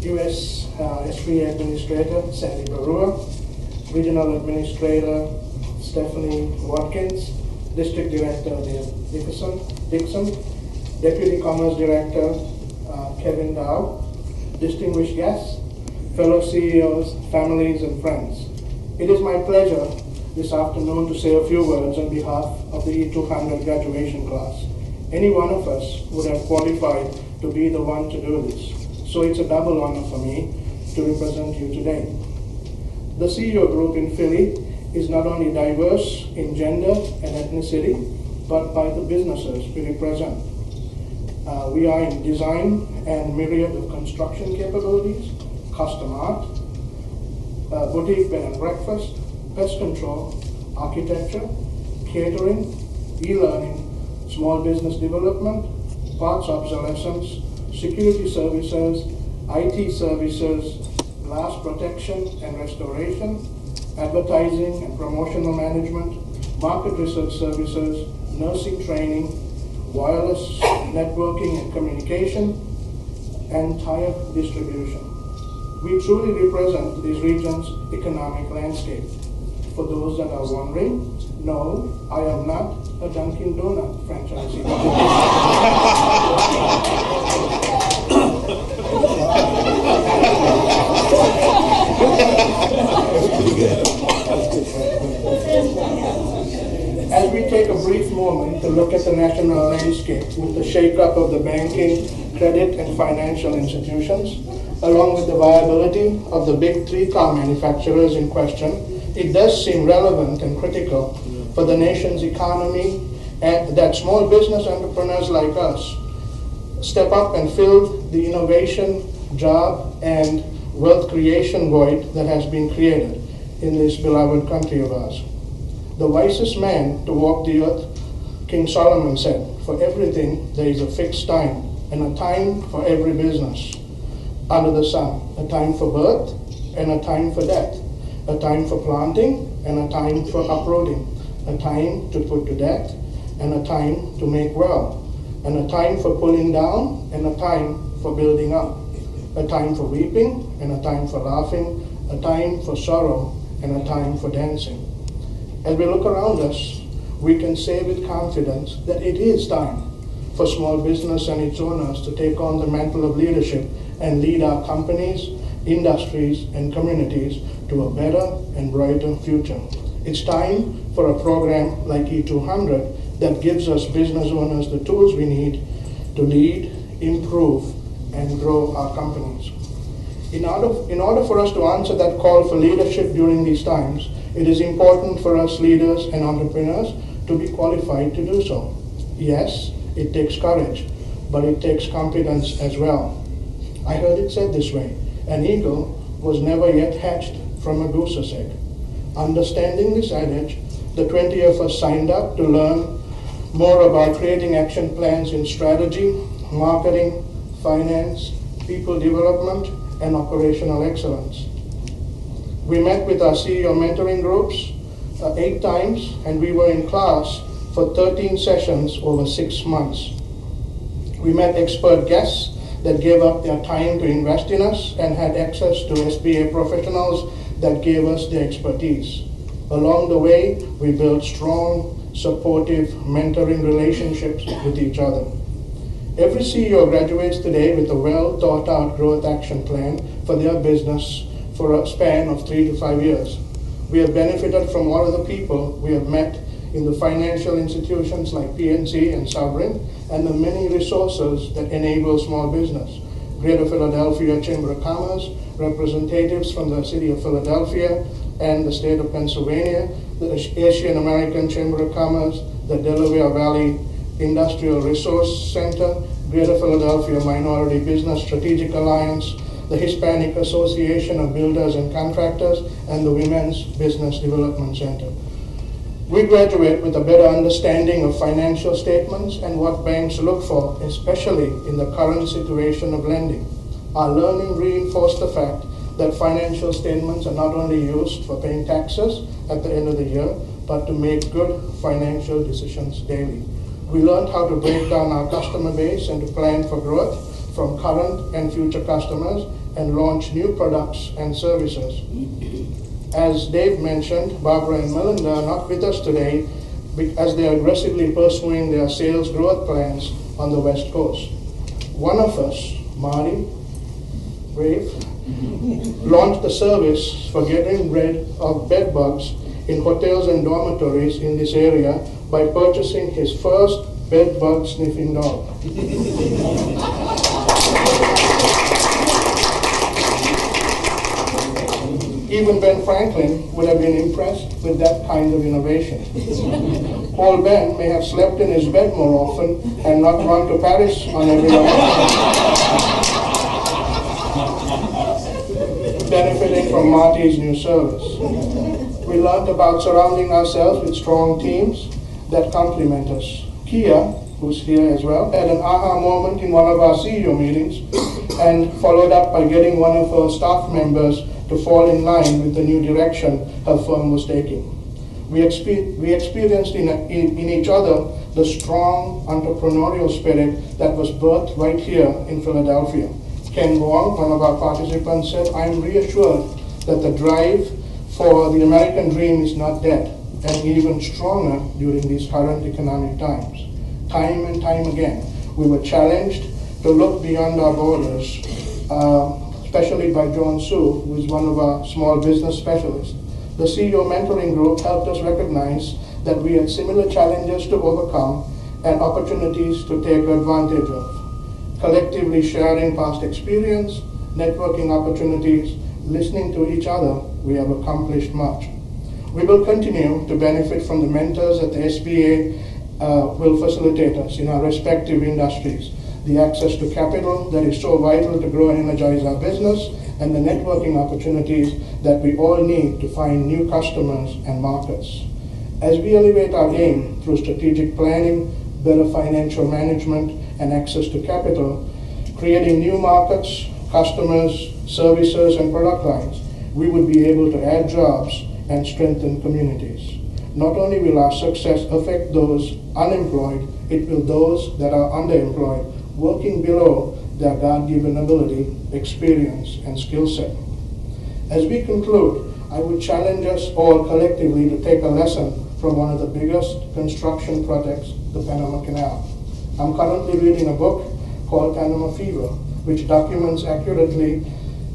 U.S. SBA Administrator Sandy Barua, Regional Administrator Stephanie Watkins, District Director Dixon, Deputy Commerce Director Kevin Dow, distinguished guests, fellow CEOs, families, and friends. It is my pleasure this afternoon to say a few words on behalf of the E200 graduation class. Any one of us would have qualified to be the one to do this, so it's a double honor for me to represent you today. The CEO group in Philly is not only diverse in gender and ethnicity, but by the businesses we represent. We are in design and myriad of construction capabilities, custom art, boutique bed and breakfast, pest control, architecture, catering, e-learning, small business development, parts obsolescence, security services, IT services, glass protection and restoration, advertising and promotional management, market research services, nursing training, wireless networking and communication, and tire distribution. We truly represent this region's economic landscape. For those that are wondering, no, I am not a Dunkin' Donut franchisee. As we take a brief moment to look at the national landscape with the shakeup of the banking, credit, and financial institutions, along with the viability of the big three car manufacturers in question, it does seem relevant and critical for the nation's economy and that small business entrepreneurs like us step up and fill the innovation, job, and wealth creation void that has been created in this beloved country of ours. The wisest man to walk the earth, King Solomon said, for everything there is a fixed time, and a time for every business under the sun, a time for birth and a time for death, a time for planting and a time for uprooting, a time to put to death and a time to make well, and a time for pulling down and a time for building up, a time for weeping and a time for laughing, a time for sorrow and a time for dancing. As we look around us, we can say with confidence that it is time for small business and its owners to take on the mantle of leadership and lead our companies, industries, and communities to a better and brighter future. It's time for a program like E200 that gives us business owners the tools we need to lead, improve, and grow our companies. In order for us to answer that call for leadership during these times, it is important for us leaders and entrepreneurs to be qualified to do so. Yes, it takes courage, but it takes competence as well. I heard it said this way: an eagle was never yet hatched from a goose's egg. Understanding this adage, the 20 of us signed up to learn more about creating action plans in strategy, marketing, finance, people development, and operational excellence. We met with our CEO mentoring groups 8 times, and we were in class for 13 sessions over 6 months. We met expert guests that gave up their time to invest in us and had access to SBA professionals that gave us their expertise. Along the way, we built strong, supportive, mentoring relationships with each other. Every CEO graduates today with a well-thought-out growth action plan for their business for a span of 3 to 5 years. We have benefited from all of the people we have met in the financial institutions like PNC and Sovereign, and the many resources that enable small business. Greater Philadelphia Chamber of Commerce, representatives from the City of Philadelphia and the State of Pennsylvania, the Asian American Chamber of Commerce, the Delaware Valley Industrial Resource Center, Greater Philadelphia Minority Business Strategic Alliance, the Hispanic Association of Builders and Contractors, and the Women's Business Development Center. We graduate with a better understanding of financial statements and what banks look for, especially in the current situation of lending. Our learning reinforced the fact that financial statements are not only used for paying taxes at the end of the year, but to make good financial decisions daily. We learned how to break down our customer base and to plan for growth from current and future customers and launch new products and services. As Dave mentioned, Barbara and Melinda are not with us today as they are aggressively pursuing their sales growth plans on the West Coast. One of us, Marty, Brave, launched a service for getting rid of bed bugs in hotels and dormitories in this area by purchasing his first bed bug sniffing dog. Even Ben Franklin would have been impressed with that kind of innovation. Paul Ben may have slept in his bed more often and not run to Paris on every benefiting from Marty's new service. We learned about surrounding ourselves with strong teams that complement us. Kia, who's here as well, had an aha moment in one of our CEO meetings and followed up by getting one of her staff members to fall in line with the new direction her firm was taking. We experienced in each other the strong entrepreneurial spirit that was birthed right here in Philadelphia. Ken Wong, one of our participants, said, "I am reassured that the drive for the American dream is not dead, and even stronger during these current economic times." Time and time again, we were challenged to look beyond our borders, especially by John Su, who is one of our small business specialists. The CEO mentoring group helped us recognize that we had similar challenges to overcome and opportunities to take advantage of. Collectively sharing past experience, networking opportunities, listening to each other, we have accomplished much. We will continue to benefit from the mentors that the SBA will facilitate us in our respective industries. The access to capital that is so vital to grow and energize our business, and the networking opportunities that we all need to find new customers and markets. As we elevate our game through strategic planning, better financial management, and access to capital, creating new markets, customers, services, and product lines, we would be able to add jobs and strengthen communities. Not only will our success affect those unemployed, it will those that are underemployed, working below their God-given ability, experience, and skill set. As we conclude, I would challenge us all collectively to take a lesson from one of the biggest construction projects, the Panama Canal. I'm currently reading a book called Panama Fever, which documents accurately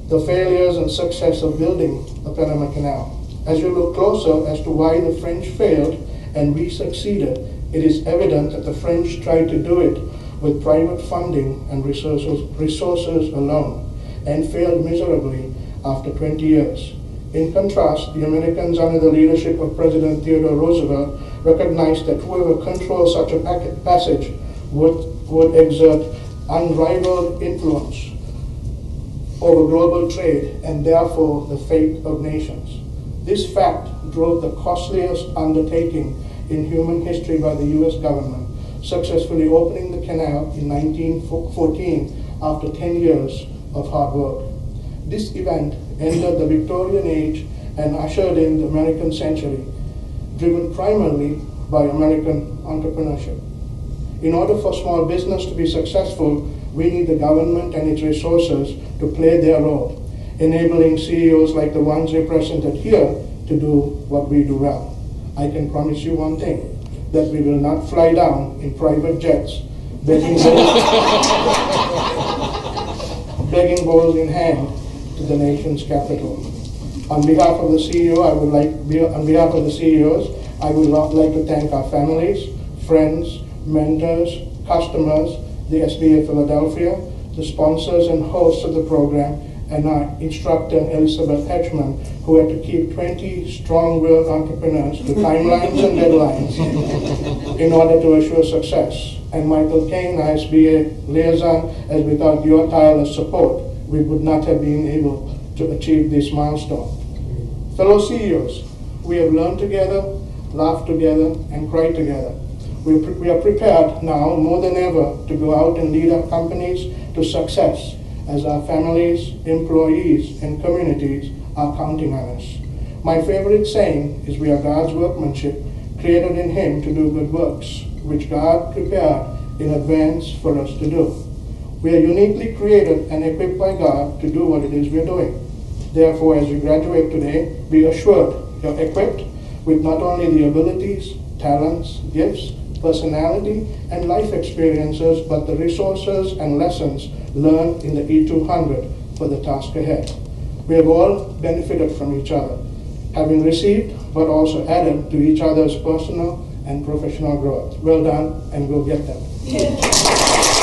the failures and success of building the Panama Canal. As you look closer as to why the French failed and we succeeded, it is evident that the French tried to do it with private funding and resources alone, and failed miserably after 20 years. In contrast, the Americans under the leadership of President Theodore Roosevelt recognized that whoever controls such a passage would exert unrivaled influence over global trade and therefore the fate of nations. This fact drove the costliest undertaking in human history by the US government, successfully opening the canal in 1914 after 10 years of hard work. This event ended the Victorian age and ushered in the American century, driven primarily by American entrepreneurship. In order for small business to be successful, we need the government and its resources to play their role, enabling CEOs like the ones represented here to do what we do well. I can promise you one thing, that we will not fly down in private jets, begging bowls in hand to the nation's capital. On behalf of the CEO, on behalf of the CEOs, I would like to thank our families, friends, mentors, customers, the SBA Philadelphia, the sponsors and hosts of the program, and our instructor, Elizabeth Hedgman, who had to keep 20 strong-willed entrepreneurs to timelines and deadlines in order to assure success. And Michael Kane, our SBA liaison, as without your tireless support, we would not have been able to achieve this milestone. Fellow CEOs, we have learned together, laughed together, and cried together. We are prepared now more than ever to go out and lead our companies to success, as our families, employees, and communities are counting on us. My favorite saying is, we are God's workmanship, created in Him to do good works, which God prepared in advance for us to do. We are uniquely created and equipped by God to do what it is we're doing. Therefore, as you graduate today, be assured you're equipped with not only the abilities, talents, gifts, personality, and life experiences, but the resources and lessons learned in the E200 for the task ahead. We have all benefited from each other, having received but also added to each other's personal and professional growth. Well done, and go get them.